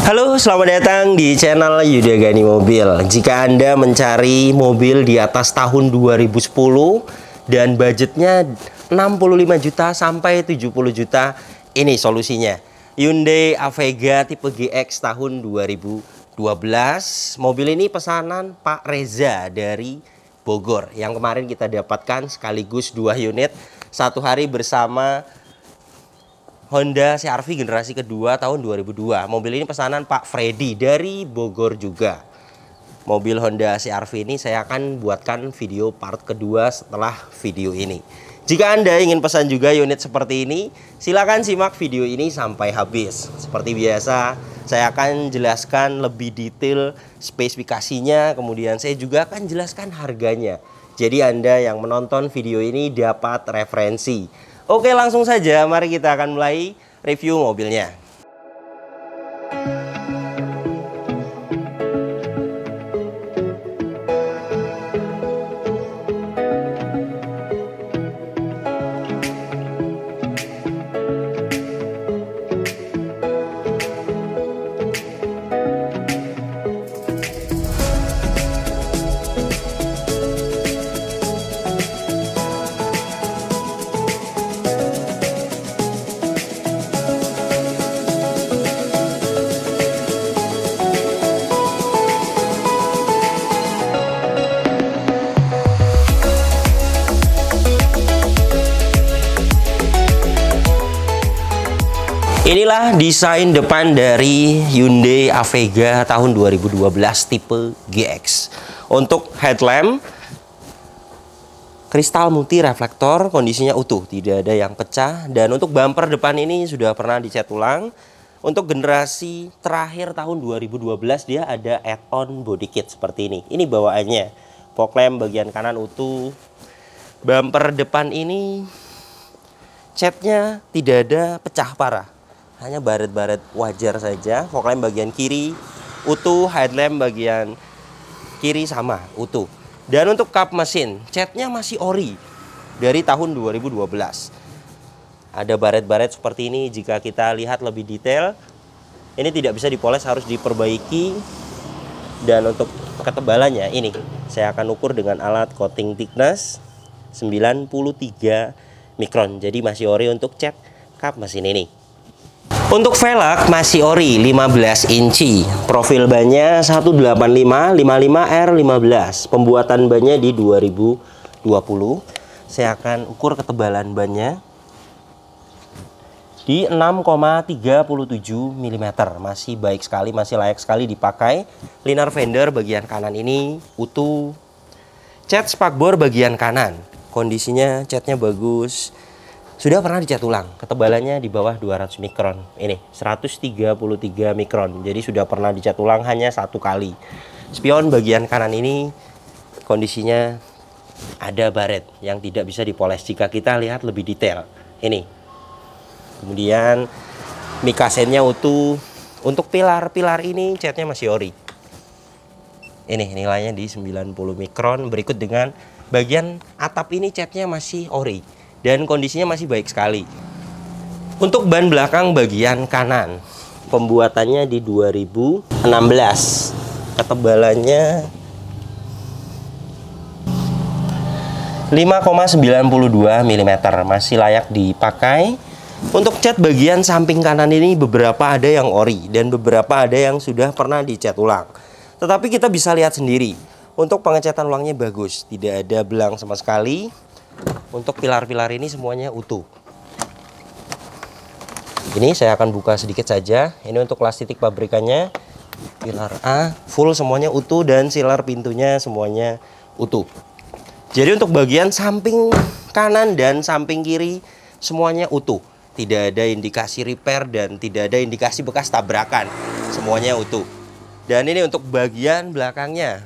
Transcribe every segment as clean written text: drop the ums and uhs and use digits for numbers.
Halo, selamat datang di channel Yuda Gani Mobil. Jika Anda mencari mobil di atas tahun 2010 dan budgetnya 65 juta sampai 70 juta, ini solusinya. Hyundai Avega tipe GX tahun 2012. Mobil ini pesanan Pak Reza dari Bogor yang kemarin kita dapatkan sekaligus 2 unit satu hari bersama Honda CR-V generasi kedua tahun 2002. Mobil ini pesanan Pak Freddy dari Bogor juga. Mobil Honda CR-V ini saya akan buatkan video part kedua setelah video ini. Jika Anda ingin pesan juga unit seperti ini, silakan simak video ini sampai habis. Seperti biasa, saya akan jelaskan lebih detail spesifikasinya, kemudian saya juga akan jelaskan harganya. Jadi Anda yang menonton video ini dapat referensi. Oke, langsung saja mari kita akan mulai review mobilnya. Inilah desain depan dari Hyundai Avega tahun 2012 tipe GX. Untuk headlamp, kristal multi reflektor, kondisinya utuh, tidak ada yang pecah. Dan untuk bumper depan ini sudah pernah dicat ulang. Untuk generasi terakhir tahun 2012 dia ada add-on body kit seperti ini. Ini bawaannya. Fog lamp bagian kanan utuh. Bumper depan ini catnya tidak ada pecah parah. Hanya baret-baret wajar saja. Fog lamp bagian kiri utuh, headlamp bagian kiri sama utuh. Dan untuk kap mesin, catnya masih ori dari tahun 2012. Ada baret-baret seperti ini. Jika kita lihat lebih detail, ini tidak bisa dipoles, harus diperbaiki. Dan untuk ketebalannya ini saya akan ukur dengan alat coating thickness 93 mikron. Jadi masih ori untuk cat kap mesin ini. Untuk velg masih ori 15 inci. Profil bannya 185 55R15. Pembuatan bannya di 2020. Saya akan ukur ketebalan bannya di 6,37 mm. Masih baik sekali, masih layak sekali dipakai. Liner fender bagian kanan ini utuh. Cat spakbor bagian kanan, kondisinya catnya bagus. Sudah pernah dicat ulang, ketebalannya di bawah 200 mikron. Ini 133 mikron. Jadi sudah pernah dicat ulang hanya satu kali. Spion bagian kanan ini kondisinya ada baret yang tidak bisa dipoles jika kita lihat lebih detail. Ini. Kemudian mikasennya utuh. Untuk pilar-pilar ini catnya masih ori. Ini nilainya di 90 mikron. Berikut dengan bagian atap ini catnya masih ori. Dan kondisinya masih baik sekali. Untuk ban belakang bagian kanan, pembuatannya di 2016. Ketebalannya 5,92 mm. Masih layak dipakai. Untuk cat bagian samping kanan ini beberapa ada yang ori dan beberapa ada yang sudah pernah dicat ulang. Tetapi kita bisa lihat sendiri. Untuk pengecatan ulangnya bagus, tidak ada belang sama sekali. Untuk pilar-pilar ini semuanya utuh. Ini saya akan buka sedikit saja. Ini untuk kelas titik pabrikannya. Pilar A full semuanya utuh dan sealer pintunya semuanya utuh. Jadi untuk bagian samping kanan dan samping kiri semuanya utuh. Tidak ada indikasi repair dan tidak ada indikasi bekas tabrakan. Semuanya utuh. Dan ini untuk bagian belakangnya.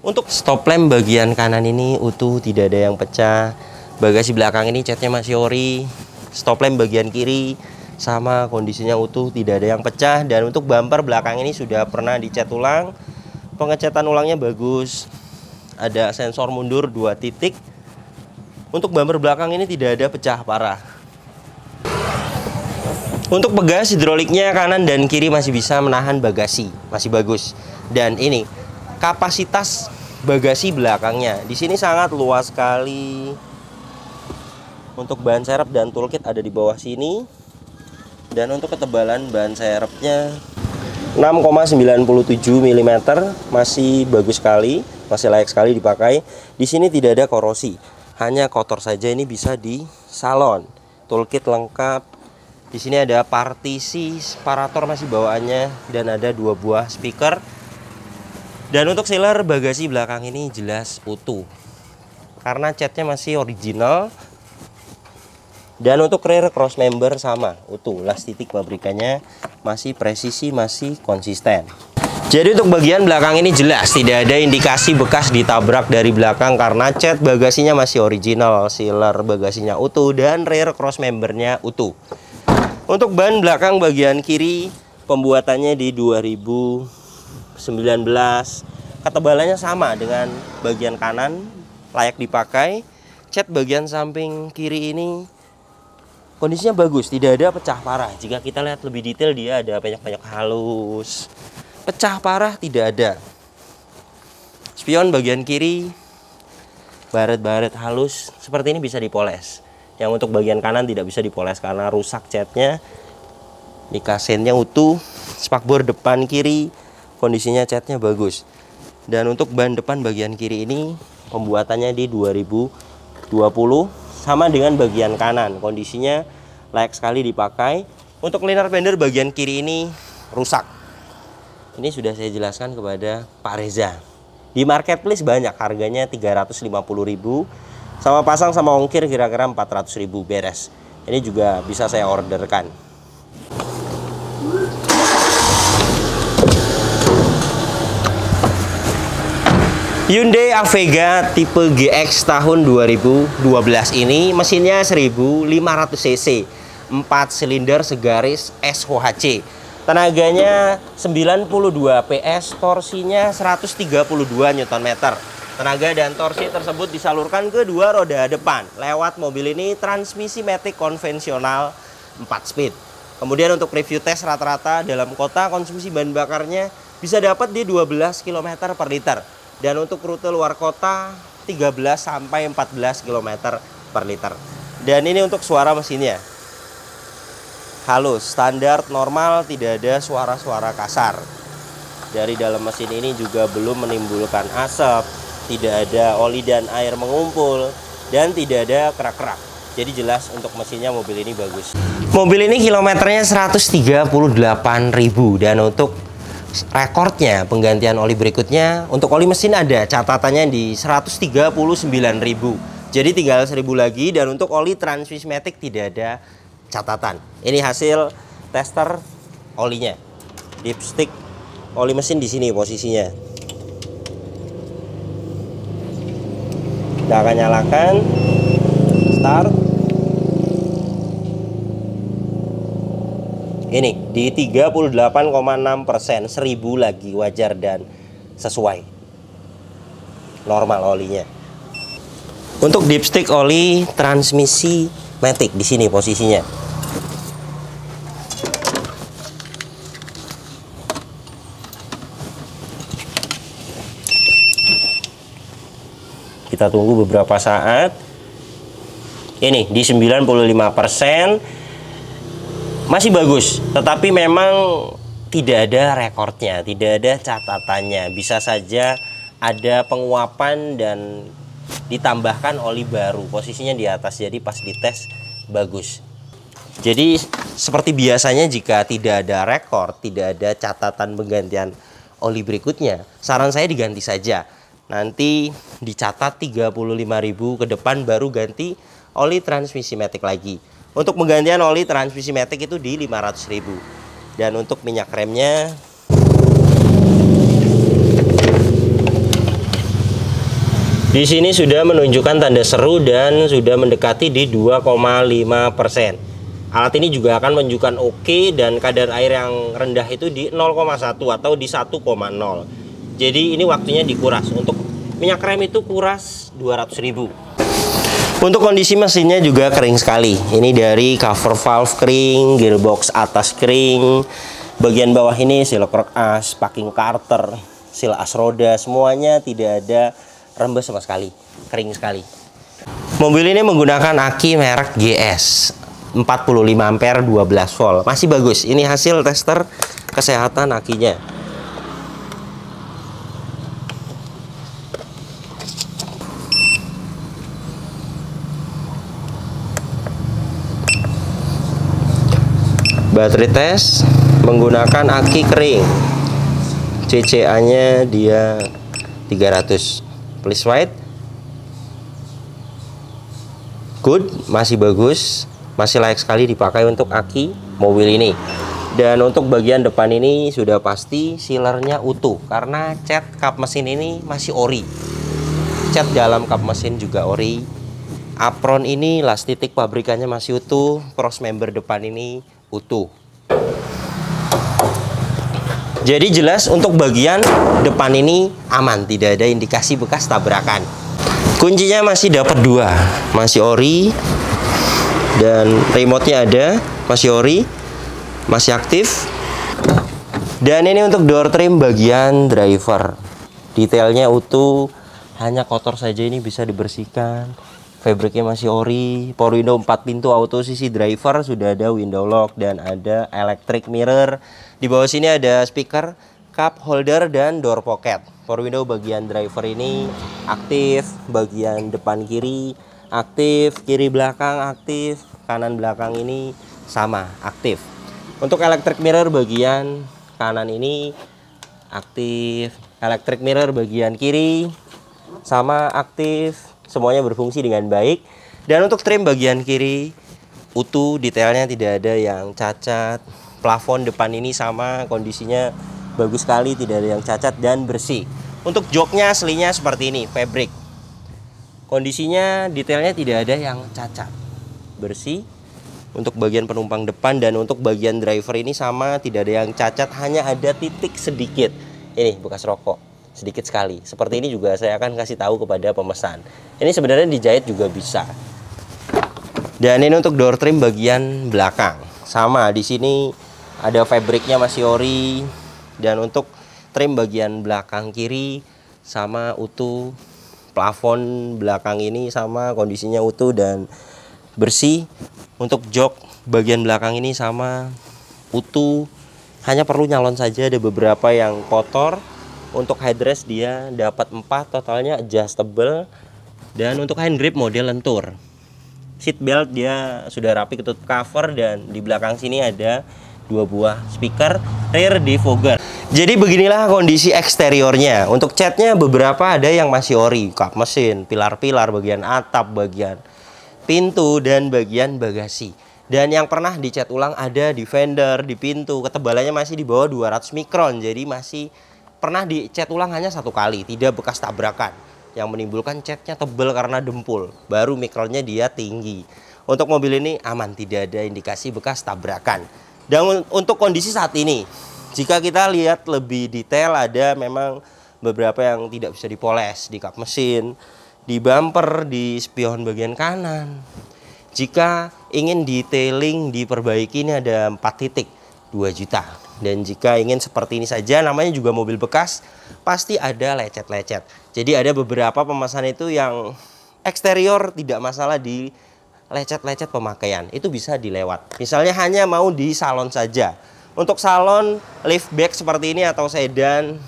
Untuk stop lamp bagian kanan ini utuh, tidak ada yang pecah. Bagasi belakang ini catnya masih ori. Stop lamp bagian kiri sama kondisinya utuh, tidak ada yang pecah. Dan untuk bumper belakang ini sudah pernah dicat ulang. Pengecatan ulangnya bagus. Ada sensor mundur 2 titik. Untuk bumper belakang ini tidak ada pecah parah. Untuk pegas hidroliknya kanan dan kiri masih bisa menahan bagasi, masih bagus. Dan ini kapasitas bagasi belakangnya di sini sangat luas sekali. Untuk bahan serep dan toolkit ada di bawah sini. Dan untuk ketebalan bahan serepnya 6,97 mm, masih bagus sekali, masih layak sekali dipakai. Di sini tidak ada korosi, hanya kotor saja. Ini bisa di salon. Toolkit lengkap. Di sini ada partisi separator masih bawaannya dan ada 2 buah speaker. Dan untuk sealer bagasi belakang ini jelas utuh karena catnya masih original. Dan untuk rear cross member sama utuh, las titik pabrikannya masih presisi, masih konsisten. Jadi untuk bagian belakang ini jelas tidak ada indikasi bekas ditabrak dari belakang karena cat bagasinya masih original, sealer bagasinya utuh, dan rear cross membernya utuh. Untuk ban belakang bagian kiri pembuatannya di 2019, ketebalannya sama dengan bagian kanan, layak dipakai. Cat bagian samping kiri ini kondisinya bagus, tidak ada pecah parah. Jika kita lihat lebih detail, dia ada penyok-penyok halus. Pecah parah tidak ada. Spion bagian kiri, baret-baret halus seperti ini bisa dipoles. Yang untuk bagian kanan tidak bisa dipoles karena rusak catnya. Mika sennya utuh. Spakbor depan kiri kondisinya catnya bagus. Dan untuk ban depan bagian kiri ini pembuatannya di 2020, sama dengan bagian kanan, kondisinya layak sekali dipakai. Untuk liner fender bagian kiri ini rusak. Ini sudah saya jelaskan kepada Pak Reza. Di marketplace banyak, harganya 350.000, sama pasang sama ongkir kira-kira 400.000 beres. Ini juga bisa saya orderkan. Hyundai Avega tipe GX tahun 2012 ini mesinnya 1500 cc, 4 silinder segaris SOHC. Tenaganya 92 PS, torsinya 132 Nm. Tenaga dan torsi tersebut disalurkan ke 2 roda depan lewat mobil ini transmisi matic konvensional 4 speed. Kemudian untuk review tes rata-rata dalam kota konsumsi bahan bakarnya bisa dapat di 12 km per liter. Dan untuk rute luar kota 13 sampai 14 km per liter. Dan ini untuk suara mesinnya halus, standar, normal, tidak ada suara-suara kasar. Dari dalam mesin ini juga belum menimbulkan asap, tidak ada oli dan air mengumpul, dan tidak ada kerak-kerak. Jadi jelas untuk mesinnya mobil ini bagus. Mobil ini kilometernya 138.000, dan untuk rekornya penggantian oli berikutnya, untuk oli mesin ada catatannya di 139.000. Jadi tinggal 1.000 lagi. Dan untuk oli transmisi matic tidak ada catatan. Ini hasil tester olinya. Dipstick oli mesin di sini posisinya. Kita akan nyalakan, start. Ini di 38,6%, 1.000 lagi, wajar dan sesuai normal olinya. Untuk dipstick oli transmisi matic di sini posisinya. Kita tunggu beberapa saat. Ini di 95%. Masih bagus, tetapi memang tidak ada rekornya, tidak ada catatannya. Bisa saja ada penguapan dan ditambahkan oli baru, posisinya di atas, jadi pas dites bagus. Jadi seperti biasanya jika tidak ada rekor, tidak ada catatan penggantian oli berikutnya, saran saya diganti saja. Nanti dicatat 35.000 ke depan baru ganti oli transmisi matic lagi. Untuk penggantian oli transmisi matic itu di 500.000. Dan untuk minyak remnya di sini sudah menunjukkan tanda seru dan sudah mendekati di 2,5%. Alat ini juga akan menunjukkan oke, dan kadar air yang rendah itu di 0,1 atau di 1,0. Jadi ini waktunya dikuras. Untuk minyak rem itu kuras 200.000. Untuk kondisi mesinnya juga kering sekali. Ini dari cover valve kering, gearbox atas kering, bagian bawah ini seal krok as, packing carter, seal as roda, semuanya tidak ada rembes sama sekali, kering sekali. Mobil ini menggunakan aki merek GS 45 ampere 12 volt. Masih bagus. Ini hasil tester kesehatan akinya. Baterai tes menggunakan aki kering. CCA-nya dia 300. Please white. Good, masih bagus, masih layak sekali dipakai untuk aki mobil ini. Dan untuk bagian depan ini sudah pasti sealernya utuh karena cat kap mesin ini masih ori. Cat dalam kap mesin juga ori. Apron ini las titik pabrikannya masih utuh, cross member depan ini utuh. Jadi jelas untuk bagian depan ini aman, tidak ada indikasi bekas tabrakan. Kuncinya masih dapat 2, masih ori, dan remote-nya ada, masih ori, masih aktif. Dan ini untuk door trim bagian driver, detailnya utuh, hanya kotor saja ini bisa dibersihkan. Fabriknya masih ori, power window 4 pintu auto, sisi driver sudah ada window lock dan ada electric mirror. Di bawah sini ada speaker, cup holder dan door pocket. Power window bagian driver ini aktif, bagian depan kiri aktif, kiri belakang aktif, kanan belakang ini sama aktif. Untuk electric mirror bagian kanan ini aktif, electric mirror bagian kiri sama aktif, semuanya berfungsi dengan baik. Dan untuk trim bagian kiri utuh, detailnya tidak ada yang cacat. Plafon depan ini sama, kondisinya bagus sekali, tidak ada yang cacat dan bersih. Untuk joknya aslinya seperti ini, fabric. Kondisinya detailnya tidak ada yang cacat, bersih. Untuk bagian penumpang depan dan untuk bagian driver ini sama, tidak ada yang cacat, hanya ada titik sedikit. Ini bekas rokok, sedikit sekali. Seperti ini juga saya akan kasih tahu kepada pemesan. Ini sebenarnya dijahit juga bisa. Dan ini untuk door trim bagian belakang, sama di sini ada fabriknya masih ori. Dan untuk trim bagian belakang kiri sama utuh, plafon belakang ini sama, kondisinya utuh dan bersih. Untuk jok bagian belakang ini sama, utuh, hanya perlu nyalon saja, ada beberapa yang kotor. Untuk headrest dia dapat 4, totalnya adjustable. Dan untuk hand grip model lentur. Seat belt dia sudah rapi ketutup cover, dan di belakang sini ada 2 buah speaker rear defogger. Jadi beginilah kondisi eksteriornya. Untuk catnya beberapa ada yang masih ori, kap mesin, pilar-pilar, bagian atap, bagian pintu, dan bagian bagasi. Dan yang pernah dicat ulang ada di fender, di pintu, ketebalannya masih di bawah 200 mikron. Jadi masih pernah dicat ulang hanya 1 kali, tidak bekas tabrakan. Yang menimbulkan catnya tebal karena dempul, baru mikronnya dia tinggi. Untuk mobil ini aman, tidak ada indikasi bekas tabrakan. Dan untuk kondisi saat ini, jika kita lihat lebih detail, ada memang beberapa yang tidak bisa dipoles di kap mesin, di bumper, di spion bagian kanan. Jika ingin detailing diperbaiki, ini ada 4 titik, 2 juta. Dan jika ingin seperti ini saja, namanya juga mobil bekas, pasti ada lecet-lecet. Jadi ada beberapa pemesan itu yang eksterior tidak masalah, di lecet-lecet pemakaian itu bisa dilewat. Misalnya hanya mau di salon saja. Untuk salon liftback seperti ini atau sedan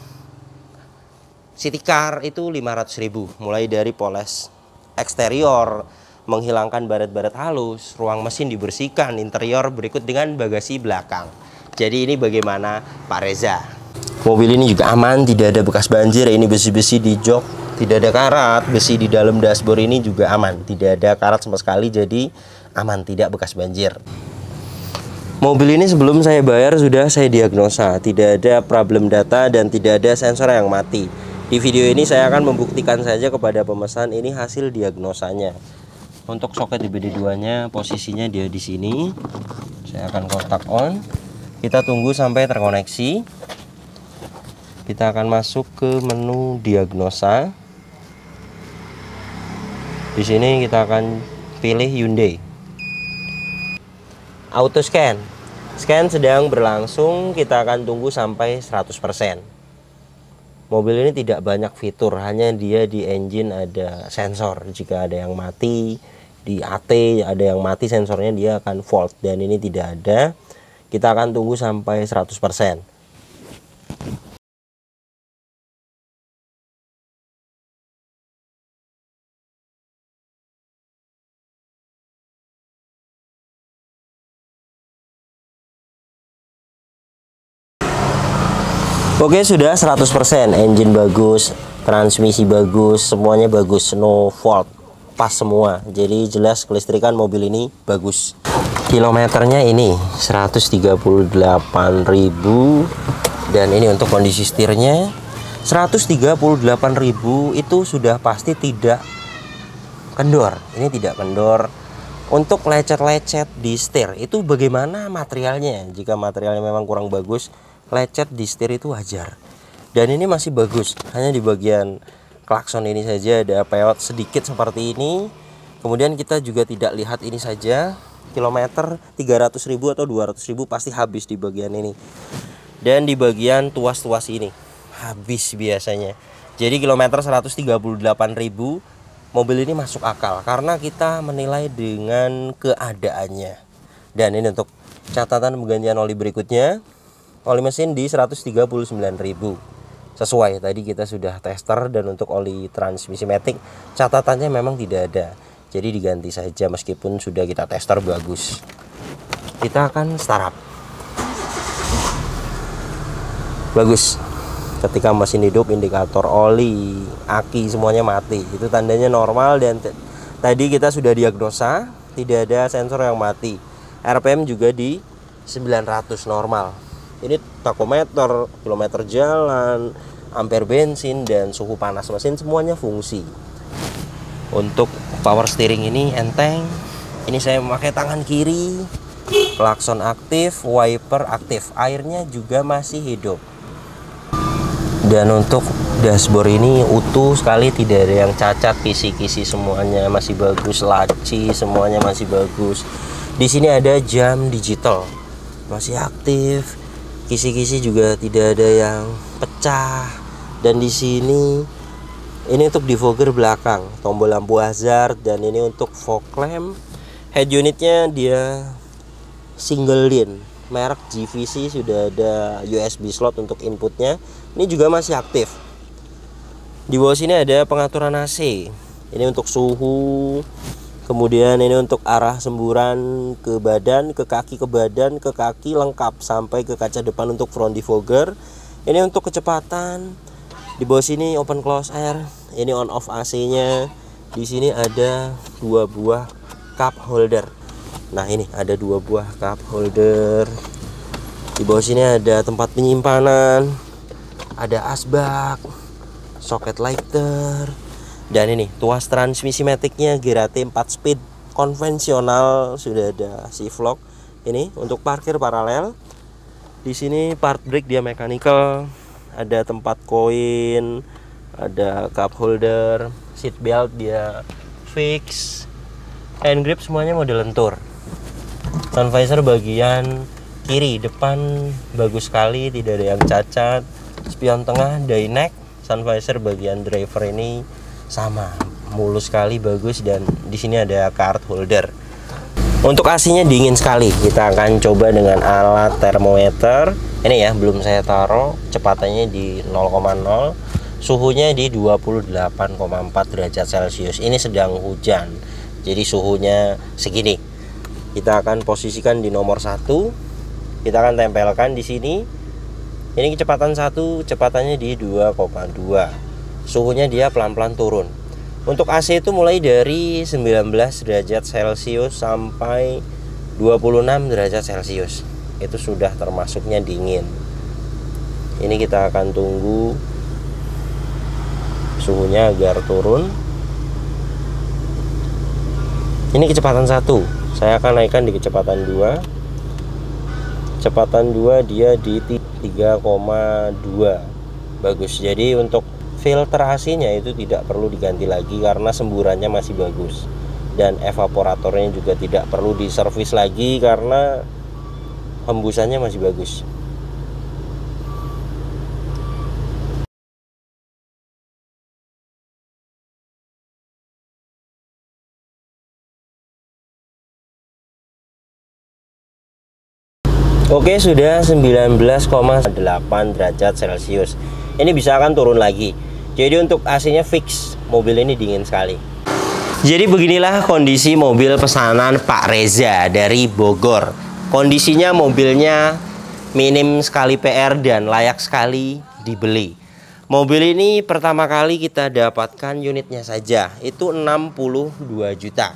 city car itu 500.000, mulai dari poles eksterior, menghilangkan baret-baret halus, ruang mesin dibersihkan, interior berikut dengan bagasi belakang. Jadi ini bagaimana Pak Reza? Mobil ini juga aman, tidak ada bekas banjir. Ini besi-besi di jok, tidak ada karat. Besi di dalam dashboard ini juga aman, tidak ada karat sama sekali. Jadi aman, tidak bekas banjir. Mobil ini sebelum saya bayar sudah saya diagnosa, tidak ada problem data dan tidak ada sensor yang mati. Di video ini saya akan membuktikan saja kepada pemesan ini hasil diagnosanya. Untuk soket di BD2-nya posisinya dia di sini. Saya akan kontak on. Kita tunggu sampai terkoneksi. Kita akan masuk ke menu diagnosa. Di sini kita akan pilih Hyundai. Auto scan. Scan sedang berlangsung, kita akan tunggu sampai 100%. Mobil ini tidak banyak fitur, hanya dia di engine ada sensor. Jika ada yang mati, di AT ada yang mati sensornya, dia akan fault, dan ini tidak ada. Kita akan tunggu sampai 100%. Oke, sudah 100%. Engine bagus, transmisi bagus, semuanya bagus, no fault, pas semua. Jadi jelas kelistrikan mobil ini bagus. Kilometernya ini 138.000, dan ini untuk kondisi setirnya 138.000 itu sudah pasti tidak kendor. Ini tidak kendor. Untuk lecet-lecet di setir itu bagaimana materialnya? Jika materialnya memang kurang bagus, lecet di setir itu wajar. Dan ini masih bagus, hanya di bagian klakson ini saja ada peot sedikit seperti ini. Kemudian kita juga tidak lihat ini saja, kilometer 300.000 atau 200.000 pasti habis di bagian ini. Dan di bagian tuas-tuas ini habis biasanya. Jadi kilometer 138.000 mobil ini masuk akal karena kita menilai dengan keadaannya. Dan ini untuk catatan penggantian oli berikutnya. Oli mesin di 139.000 sesuai, tadi kita sudah tester. Dan untuk oli transmisi matic catatannya memang tidak ada, jadi diganti saja meskipun sudah kita tester bagus. Kita akan startup. Bagus. Ketika mesin hidup, indikator oli, aki semuanya mati, itu tandanya normal. Dan tadi kita sudah diagnosa tidak ada sensor yang mati. RPM juga di 900 normal. Ini takometer, kilometer jalan, ampere bensin, dan suhu panas mesin semuanya fungsi. Untuk power steering ini enteng. Ini saya memakai tangan kiri. Klakson aktif, wiper aktif, airnya juga masih hidup. Dan untuk dashboard ini utuh sekali, tidak ada yang cacat, kisi-kisi semuanya masih bagus, laci semuanya masih bagus. Di sini ada jam digital, masih aktif. Kisi-kisi juga tidak ada yang pecah. Dan di sini ini untuk defogger belakang, tombol lampu hazard, dan ini untuk fog lamp. Head unitnya dia single din, merek GVC, sudah ada USB slot untuk inputnya. Ini juga masih aktif. Di bawah sini ada pengaturan AC. Ini untuk suhu. Kemudian ini untuk arah semburan ke badan, ke kaki, ke badan, ke kaki, lengkap sampai ke kaca depan untuk front defogger. Ini untuk kecepatan. Di bawah sini open close air. Ini on off AC-nya. Di sini ada 2 buah cup holder. Nah, ini ada 2 buah cup holder. Di bawah sini ada tempat penyimpanan, ada asbak, soket lighter. Dan ini tuas transmisi maticnya Girate 4 speed konvensional, sudah ada shift lock. Ini untuk parkir paralel. Di sini part brake dia mechanical, ada tempat koin, ada cup holder, seat belt dia fix, hand grip semuanya model lentur. Sun visor bagian kiri depan bagus sekali, tidak ada yang cacat. Spion tengah Dynex. Sun visor bagian driver ini sama, mulus sekali, bagus. Dan di sini ada card holder. Untuk AC-nya dingin sekali. Kita akan coba dengan alat termometer. Ini ya, belum saya taruh. Kecepatannya di 0,0. Suhunya di 28,4 derajat Celcius. Ini sedang hujan, jadi suhunya segini. Kita akan posisikan di nomor 1. Kita akan tempelkan di sini. Ini kecepatan 1, kecepatannya di 2,2. Suhunya dia pelan-pelan turun. Untuk AC itu mulai dari 19 derajat Celcius sampai 26 derajat Celcius. Itu sudah termasuknya dingin. Ini kita akan tunggu suhunya agar turun. Ini kecepatan 1. Saya akan naikkan di kecepatan 2. Kecepatan 2 dia di 3,2. Bagus. Jadi untuk filter AC-nya itu tidak perlu diganti lagi karena semburannya masih bagus, dan evaporatornya juga tidak perlu diservis lagi karena hembusannya masih bagus. Oke, sudah 19,8 derajat Celcius. Ini bisa akan turun lagi. Jadi untuk AC-nya fix, mobil ini dingin sekali. Jadi beginilah kondisi mobil pesanan Pak Reza dari Bogor. Kondisinya mobilnya minim sekali PR dan layak sekali dibeli. Mobil ini pertama kali kita dapatkan unitnya saja, itu 62 juta.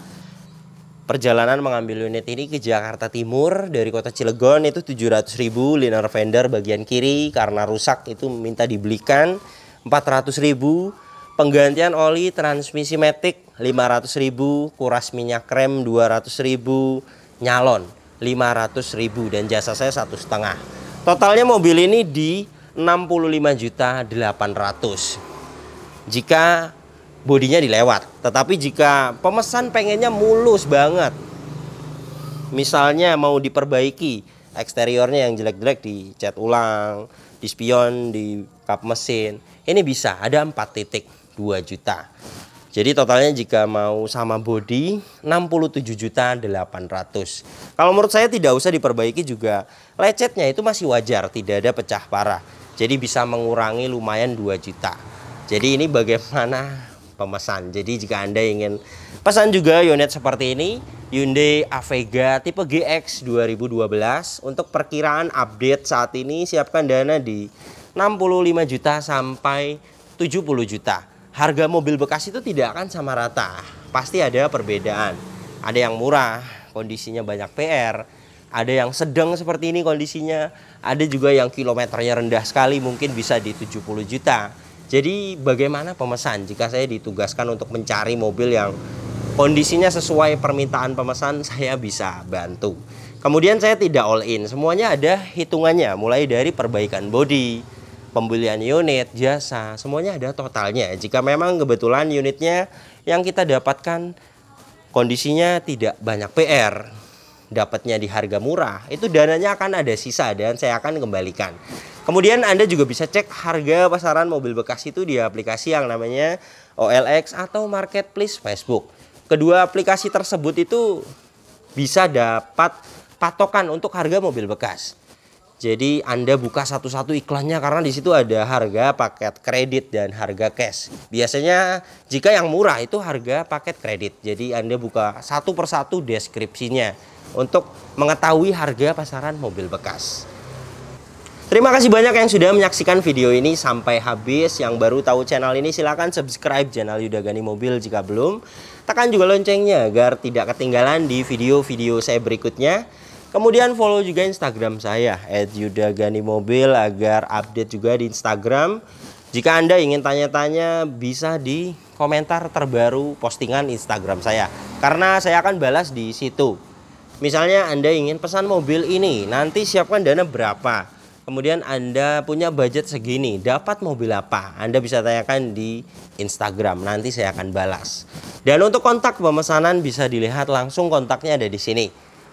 Perjalanan mengambil unit ini ke Jakarta Timur dari kota Cilegon itu 700.000, liner fender bagian kiri karena rusak itu minta dibelikan 400.000, penggantian oli transmisi matic 500.000, kuras minyak rem 200.000, nyalon 500.000, dan jasa saya 1,5. Totalnya mobil ini di 65.800.000 jika bodinya dilewat. Tetapi jika pemesan pengennya mulus banget, misalnya mau diperbaiki eksteriornya yang jelek-jelek, dicat ulang, di spion, di kap mesin, ini bisa, ada 4.2 juta. Jadi totalnya jika mau sama bodi 67.800. Kalau menurut saya tidak usah diperbaiki juga, lecetnya itu masih wajar, tidak ada pecah parah. Jadi bisa mengurangi lumayan 2 juta. Jadi ini bagaimana pemesan. Jadi jika Anda ingin pesan juga unit seperti ini, Hyundai Avega tipe GX 2012, untuk perkiraan update saat ini siapkan dana di 65 juta sampai 70 juta. Harga mobil bekas itu tidak akan sama rata, pasti ada perbedaan. Ada yang murah, kondisinya banyak PR, ada yang sedang seperti ini kondisinya, ada juga yang kilometernya rendah sekali, mungkin bisa di 70 juta. Jadi bagaimana pemesan? Jika saya ditugaskan untuk mencari mobil yang kondisinya sesuai permintaan pemesan, saya bisa bantu. Kemudian saya tidak all in, semuanya ada hitungannya, mulai dari perbaikan bodi, pembelian unit, jasa, semuanya ada totalnya. Jika memang kebetulan unitnya yang kita dapatkan kondisinya tidak banyak PR, dapatnya di harga murah, itu dananya akan ada sisa dan saya akan kembalikan. Kemudian Anda juga bisa cek harga pasaran mobil bekas itu di aplikasi yang namanya OLX atau Marketplace Facebook. Kedua aplikasi tersebut itu bisa dapat patokan untuk harga mobil bekas. Jadi Anda buka satu-satu iklannya karena di situ ada harga paket kredit dan harga cash. Biasanya jika yang murah itu harga paket kredit. Jadi Anda buka satu persatu deskripsinya untuk mengetahui harga pasaran mobil bekas. Terima kasih banyak yang sudah menyaksikan video ini sampai habis. Yang baru tahu channel ini silahkan subscribe channel Yuda Gani Mobil jika belum. Tekan juga loncengnya agar tidak ketinggalan di video-video saya berikutnya. Kemudian follow juga Instagram saya @yudaganimobil agar update juga di Instagram. Jika Anda ingin tanya-tanya bisa di komentar terbaru postingan Instagram saya, karena saya akan balas di situ. Misalnya Anda ingin pesan mobil ini, nanti siapkan dana berapa. Kemudian Anda punya budget segini, dapat mobil apa? Anda bisa tanyakan di Instagram, nanti saya akan balas. Dan untuk kontak pemesanan bisa dilihat langsung, kontaknya ada di sini.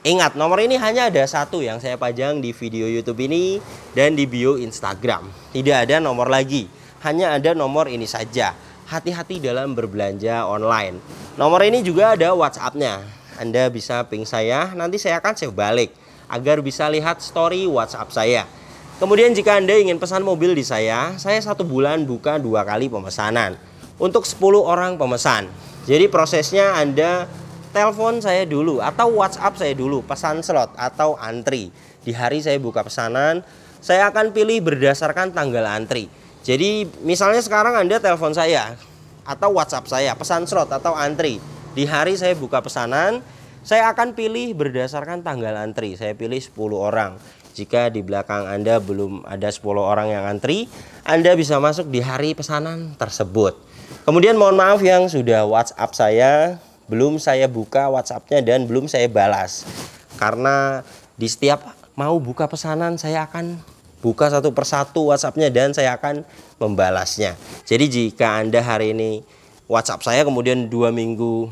Ingat, nomor ini hanya ada satu yang saya pajang di video YouTube ini dan di bio Instagram. Tidak ada nomor lagi, hanya ada nomor ini saja. Hati-hati dalam berbelanja online. Nomor ini juga ada WhatsApp-nya. Anda bisa ping saya, nanti saya akan save balik agar bisa lihat story WhatsApp saya. Kemudian jika Anda ingin pesan mobil di saya 1 bulan buka 2 kali pemesanan untuk 10 orang pemesan. Jadi prosesnya Anda telepon saya dulu atau WhatsApp saya dulu, pesan slot atau antri. Di hari saya buka pesanan, saya akan pilih berdasarkan tanggal antri. Jadi misalnya sekarang Anda telepon saya atau WhatsApp saya, pesan slot atau antri. Di hari saya buka pesanan, saya akan pilih berdasarkan tanggal antri. Saya pilih 10 orang. Jika di belakang Anda belum ada 10 orang yang antri, Anda bisa masuk di hari pesanan tersebut. Kemudian mohon maaf yang sudah WhatsApp saya, belum saya buka WhatsApp-nya dan belum saya balas. Karena di setiap mau buka pesanan saya akan buka satu persatu WhatsApp-nya dan saya akan membalasnya. Jadi jika Anda hari ini WhatsApp saya, kemudian 2 minggu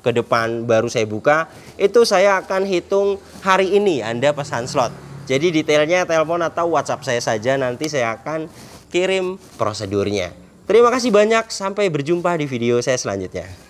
ke depan baru saya buka, itu saya akan hitung hari ini Anda pesan slot. Jadi detailnya telepon atau WhatsApp saya saja, nanti saya akan kirim prosedurnya. Terima kasih banyak, sampai berjumpa di video saya selanjutnya.